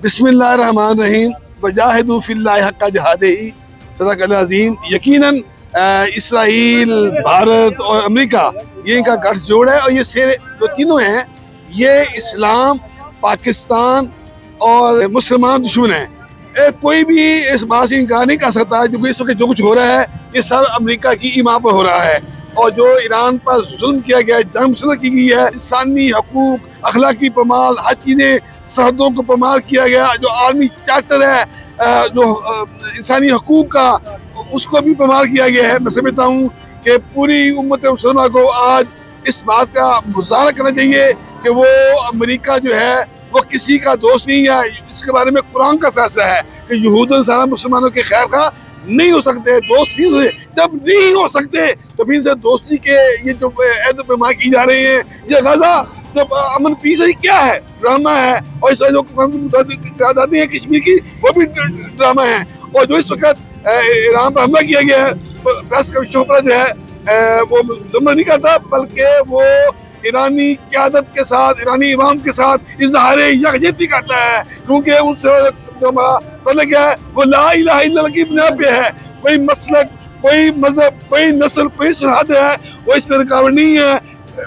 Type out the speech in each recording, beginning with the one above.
بسم اللہ الرحمن الرحیم وجاہدوا فی اللہ حق جہادہ صدق اللہ عظیم۔ یقیناً اسرائیل، بھارت اور امریکہ یہ ان کا گٹھ جوڑ ہے، اور یہ جو تینوں ہیں یہ اسلام، پاکستان اور مسلمان دشمن ہیں۔ کوئی بھی اس بات سے انکار نہیں کر سکتا جو اس وقت جو کچھ ہو رہا ہے یہ سب امریکہ کی ایمان پر ہو رہا ہے، اور جو ایران پر ظلم کیا گیا ہے، جنگ مسلط کی گئی ہے، انسانی حقوق، اخلاقی پامال، ہر چیزیں، سرحدوں کو پامال کیا گیا، جو عالمی چارٹر ہے جو انسانی حقوق کا، اس کو بھی پامال کیا گیا ہے۔ میں سمجھتا ہوں کہ پوری امت مسلمہ کو آج اس بات کا مظاہرہ کرنا چاہیے کہ وہ امریکہ جو ہے وہ کسی کا دوست نہیں ہے۔ اس کے بارے میں قرآن کا فیصلہ ہے کہ یہود و نصارہ مسلمانوں کے خیر خواہ نہیں ہو سکتے، دوست نہیں ہو سکتے۔ جب نہیں ہو سکتے تو پھر سے دوستی کے یہ جو عہد و پیمان کی جا رہے ہیں، یہ غزہ جو امن پیس ہے کیا ہے؟ ڈرامہ ہے، اور اس طرح جو قراردادیں ہیں کشمیر کی وہ بھی ڈرامہ ہے۔ اور جو اس وقت ایران پر حملہ کیا گیا ہے، پریس کمیشن پر جو ہے وہ ذمہ نہیں کرتا، بلکہ وہ ایرانی قیادت کے ساتھ، ایرانی عوام کے ساتھ اظہار یکجہتی کرتا ہے، کیونکہ ان سے جو ہمارا تعلق ہے وہ لا الہ الا اللہ کی بنیاد پہ ہے۔ کوئی مسلک، کوئی مذہب، کوئی نسل، کوئی سرحد ہے وہ اس میں رکاوٹ نہیں ہے۔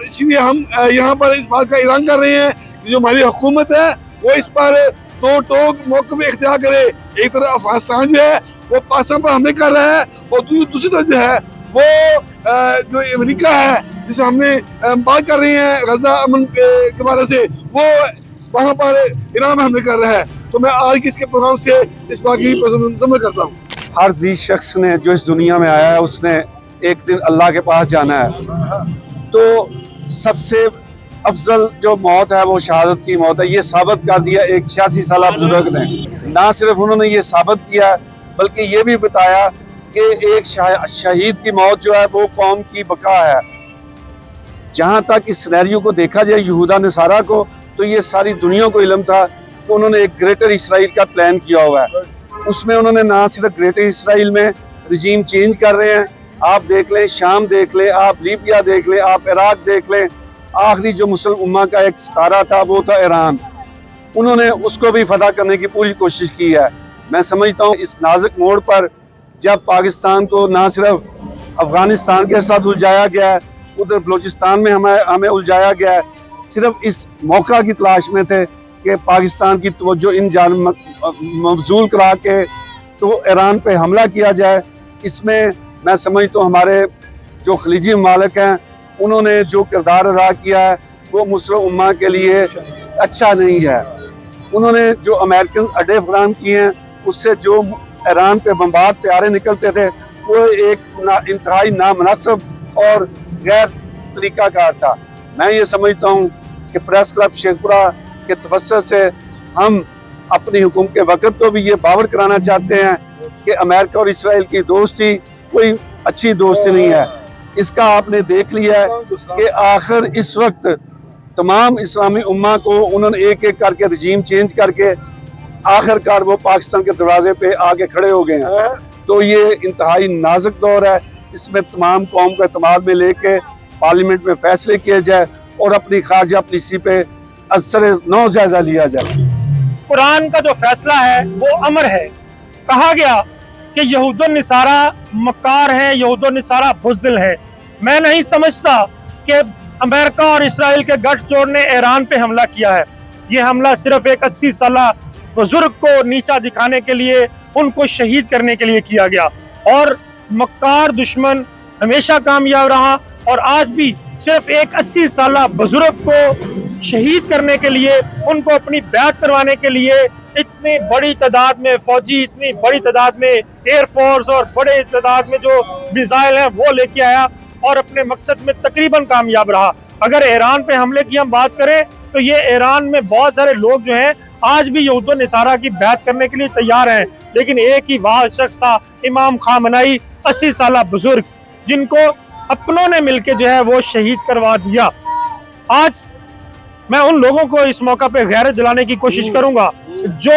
اس لیے ہم یہاں پر اس بات کا اعلان کر رہے ہیں کہ جو ہماری حکومت ہے وہ اس پر دو ٹوک موقف اختیار کرے۔ ایک طرف افغانستان جو ہے وہ پاکستان پر حملے کر رہا ہے، اور دوسری طرف جو ہے وہ جو امریکہ ہے جسے ہم نے بات کر رہے ہیں غزہ امن کے بارے سے، وہ وہاں پر ایران میں حملے کر رہا ہے۔ تو میں آج کی اس کے پروگرام سے اس بات کی ضمن کرتا ہوں۔ ہر ذی شخص نے جو اس دنیا میں آیا ہے اس نے ایک دن اللہ کے پاس جانا ہے، تو سب سے افضل جو موت ہے وہ شہادت کی موت ہے۔ یہ ثابت کر دیا ایک 86 سالہ بزرگ نے۔ نہ صرف انہوں نے یہ ثابت کیا بلکہ یہ بھی بتایا کہ ایک شہید کی موت جو ہے وہ قوم کی بقا ہے۔ جہاں تک اس سینیریو کو دیکھا جائے یہودا نصارہ کو، تو یہ ساری دنیا کو علم تھا کہ انہوں نے ایک گریٹر اسرائیل کا پلان کیا ہوا ہے۔ اس میں انہوں نے نہ صرف گریٹر اسرائیل میں رجیم چینج کر رہے ہیں، آپ دیکھ لیں شام دیکھ لیں، آپ لیبیا دیکھ لیں، آپ عراق دیکھ لیں، آخری جو مسلم امہ کا ایک ستارہ تھا وہ تھا ایران، انہوں نے اس کو بھی فتح کرنے کی پوری کوشش کی ہے۔ میں سمجھتا ہوں اس نازک موڑ پر جب پاکستان کو نہ صرف افغانستان کے ساتھ الجھایا گیا ہے، ادھر بلوچستان میں ہمیں الجھایا گیا ہے، صرف اس موقع کی تلاش میں تھے کہ پاکستان کی توجہ ان جانب مبذول کرا کے تو ایران پہ حملہ کیا جائے۔ اس میں میں سمجھتا ہوں ہمارے جو خلیجی ممالک ہیں انہوں نے جو کردار ادا کیا ہے وہ مسلم امہ کے لیے اچھا نہیں ہے۔ انہوں نے جو امریکن اڈے فراہم کیے ہیں، اس سے جو ایران پہ بمبار طیارے نکلتے تھے وہ ایک انتہائی نامناسب اور غیر طریقہ کار تھا۔ میں یہ سمجھتا ہوں کہ پریس کلب شیخ پورہ کے توسط سے ہم اپنی حکومت کے وقت کو بھی یہ باور کرانا چاہتے ہیں کہ امریکہ اور اسرائیل کی دوستی کوئی اچھی دوستی نہیں ہے۔ اس کا آپ نے دیکھ لیا ہے کہ آخر اس وقت تمام اسلامی امہ کو انہوں نے ایک ایک کر کے رجیم چینج کر کے آخر کار وہ پاکستان کے دروازے پہ آگے کھڑے ہو گئے ہیں۔ تو یہ انتہائی نازک دور ہے، اس میں تمام قوم کو اعتماد میں لے کے پارلیمنٹ میں فیصلے کیے جائے اور اپنی خارجہ پالیسی پہ اثر نو جائزہ لیا جائے۔ قرآن کا جو فیصلہ ہے وہ امر ہے۔ کہا گیا کہ یہود و نصارہ مکار ہیں، یہود و نصارہ بزدل ہیں۔ میں نہیں سمجھتا کہ امریکہ اور اسرائیل کے گٹھ جوڑ نے ایران پہ حملہ کیا ہے۔ یہ حملہ صرف ایک 80 سالہ بزرگ کو نیچا دکھانے کے لیے، ان کو شہید کرنے کے لیے کیا گیا، اور مکار دشمن ہمیشہ کامیاب رہا، اور آج بھی صرف ایک 80 سالہ بزرگ کو شہید کرنے کے لیے، ان کو اپنی بیعت کروانے کے لیے اتنی بڑی تعداد میں فوجی، اتنی بڑی تعداد میں ایئر فورس اور بڑے تعداد میں جو میزائل ہیں وہ لے کے آیا، اور اپنے مقصد میں تقریباً کامیاب رہا۔ اگر ایران پہ حملے کی ہم بات کریں تو یہ ایران میں بہت سارے لوگ جو ہیں آج بھی یہود و نصارہ کی بیعت کرنے کے لیے تیار ہیں، لیکن ایک ہی واحد شخص تھا، امام خامنائی، 80 سالہ بزرگ، جن کو اپنوں نے مل کے جو ہے وہ شہید کروا دیا۔ آج میں ان لوگوں کو اس موقع پہ غیرت دلانے کی کوشش کروں گا جو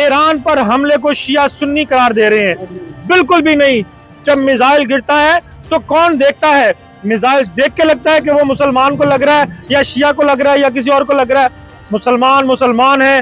ایران پر حملے کو شیعہ سنی قرار دے رہے ہیں۔ بالکل بھی نہیں۔ جب میزائل گرتا ہے تو کون دیکھتا ہے؟ میزائل دیکھ کے لگتا ہے کہ وہ مسلمان کو لگ رہا ہے یا شیعہ کو لگ رہا ہے یا کسی اور کو لگ رہا ہے؟ مسلمان مسلمان ہیں،